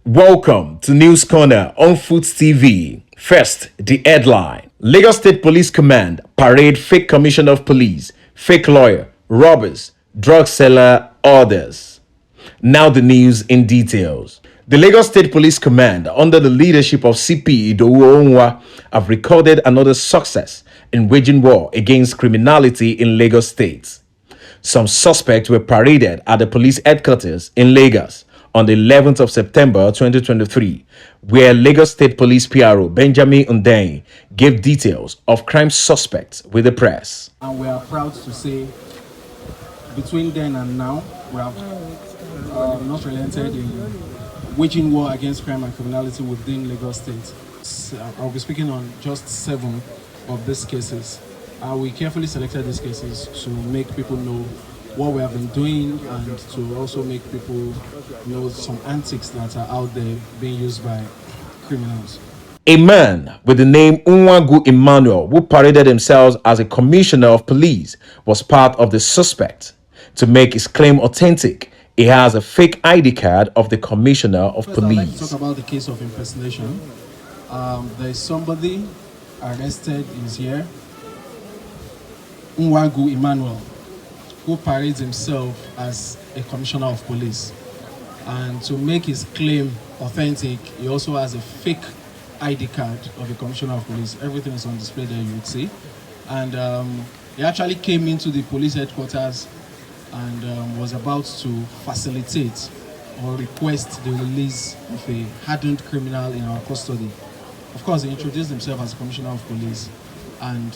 Welcome to News Corner on Foots TV. First, the headline. Lagos State Police Command parade fake commissioner of police, fake lawyer, robbers, drug seller, others. Now the news in details. The Lagos State Police Command, under the leadership of CP Idowu Onwa, have recorded another success in waging war against criminality in Lagos State. Some suspects were paraded at the police headquarters in Lagos on the 11th of September 2023, where Lagos State Police PRO Benjamin Hundeyin gave details of crime suspects with the press. And we are proud to say, between then and now, we have not relented in waging war against crime and criminality within Lagos State. I'll be speaking on just 7 of these cases. We carefully selected these cases to make people know what we have been doing and to also make people know some antics that are out there being used by criminals. A man with the name Unwagu Emmanuel, who paraded himself as a commissioner of police, was part of the suspect. To make his claim authentic, he has a fake ID card of the commissioner of First, police. I'd like to talk about the case of impersonation. There is somebody arrested, is here, Unwagu Emmanuel, who parades himself as a commissioner of police. And to make his claim authentic, he also has a fake ID card of a commissioner of police. Everything is on display there, you would see. And he actually came into the police headquarters and was about to facilitate or request the release of a hardened criminal in our custody. Of course, he introduced himself as a commissioner of police, and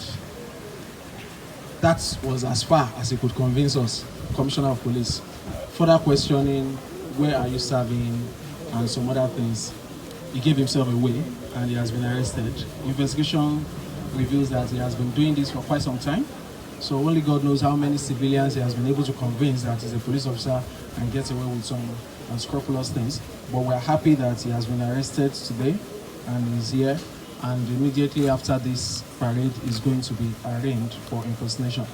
that was as far as he could convince us, commissioner of police. Further questioning, where are you serving, and some other things. He gave himself away and he has been arrested. Investigation reveals that he has been doing this for quite some time. So only God knows how many civilians he has been able to convince that he's a police officer and gets away with some unscrupulous things. But we're happy that he has been arrested today and is here. And immediately after this parade is going to be arraigned for impersonation.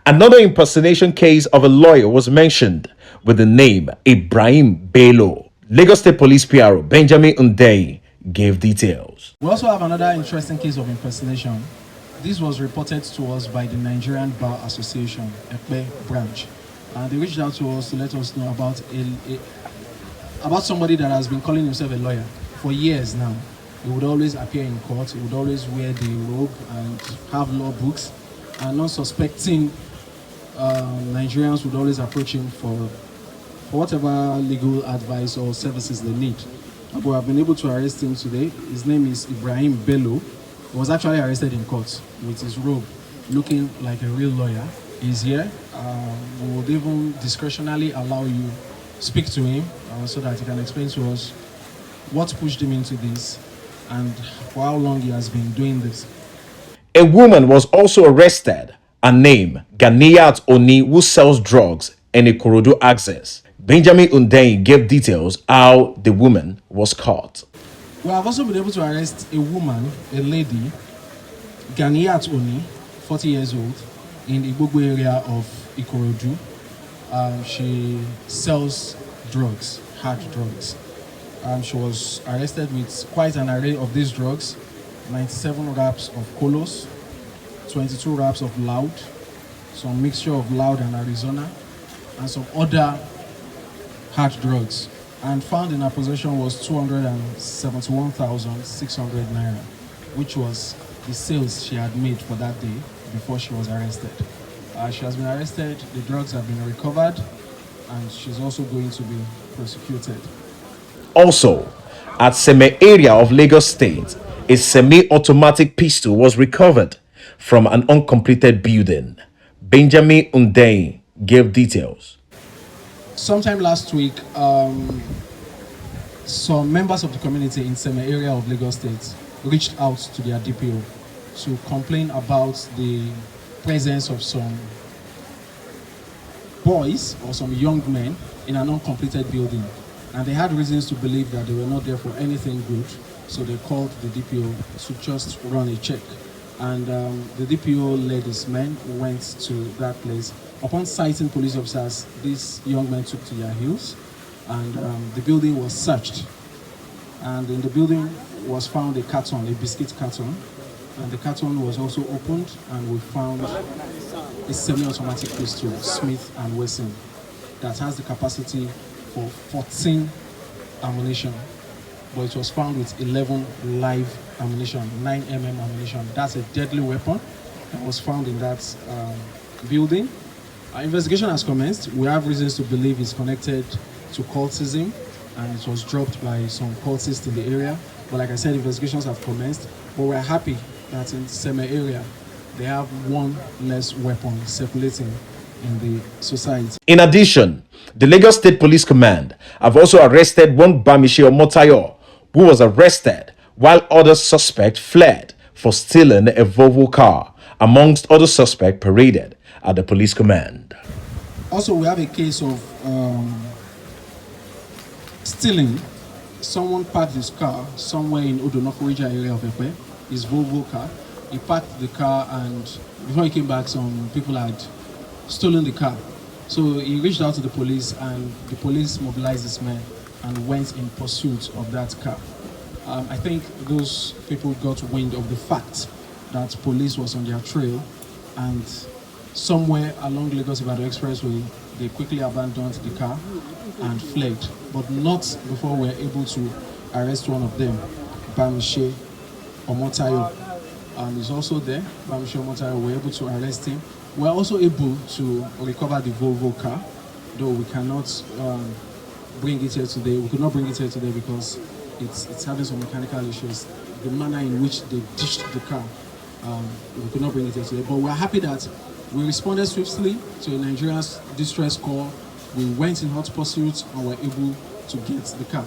Another impersonation case of a lawyer was mentioned with the name Ibrahim Bello. Lagos State Police PRO Benjamin Hundeyin gave details. We also have another interesting case of impersonation. This was reported to us by the Nigerian Bar Association, Ekpe branch. And they reached out to us to let us know about somebody that has been calling himself a lawyer for years now. He would always appear in court, he would always wear the robe and have law books, and non-suspecting Nigerians would always approach him for whatever legal advice or services they need. But we have been able to arrest him today. His name is Ibrahim Bello. He was actually arrested in court with his robe, looking like a real lawyer. He's here. We would even discretionally allow you speak to him so that he can explain to us what pushed him into this and for how long he has been doing this. A woman was also arrested, her name Ganiyat Oni, who sells drugs in Ikorodu Access. Benjamin Hundeyin gave details how the woman was caught. We have also been able to arrest a woman, a lady, Ganiyat Oni, 40 years old, in the Igbogbo area of Ikorodu. She sells drugs, hard drugs. She was arrested with quite an array of these drugs: 97 wraps of Kolos, 22 wraps of Loud, some mixture of Loud and Arizona, and some other hard drugs. And found in her possession was 271,600 naira, which was the sales she had made for that day before she was arrested. She has been arrested, the drugs have been recovered, and she's also going to be prosecuted. Also, at Seme area of Lagos State, a semi-automatic pistol was recovered from an uncompleted building. Benjamin Hundeyin gave details. Sometime last week, some members of the community in Seme area of Lagos State reached out to their DPO to complain about the presence of some boys or some young men in an uncompleted building. And they had reasons to believe that they were not there for anything good, so they called the DPO to just run a check. And the DPO led his men, went to that place. Upon sighting police officers, these young men took to their heels, and the building was searched. And in the building was found a carton, a biscuit carton, and the carton was also opened, and we found a semi-automatic pistol, Smith and Wesson, that has the capacity for 14 ammunition, but it was found with 11 live ammunition, 9mm ammunition. That's a deadly weapon that was found in that building. Our investigation has commenced. We have reasons to believe it's connected to cultism, and it was dropped by some cultists in the area. But like I said, investigations have commenced. But we're happy that in Seme area, they have one less weapon circulating in the society. In addition, the Lagos State Police Command have also arrested one Bamishe Omotayo, who was arrested while other suspects fled for stealing a Volvo car, amongst other suspects paraded at the police command. Also, we have a case of stealing. Someone parked his car somewhere in Odonokorija area of Epe, his Volvo car. He parked the car, and before he came back, some people had stolen the car. So he reached out to the police, and the police mobilized this man and went in pursuit of that car. I think those people got wind of the fact that police was on their trail, and somewhere along Lagos-Ibadan Expressway, they quickly abandoned the car and fled, but not before we were able to arrest one of them, Bamishe Omotayo. He's also there. Bamishe Omotayo, we were able to arrest him. We're also able to recover the Volvo car, though we cannot bring it here today. We could not bring it here today because it's having some mechanical issues. The manner in which they ditched the car, we could not bring it here today. But we're happy that we responded swiftly to a Nigerian's distress call. We went in hot pursuit and were able to get the car.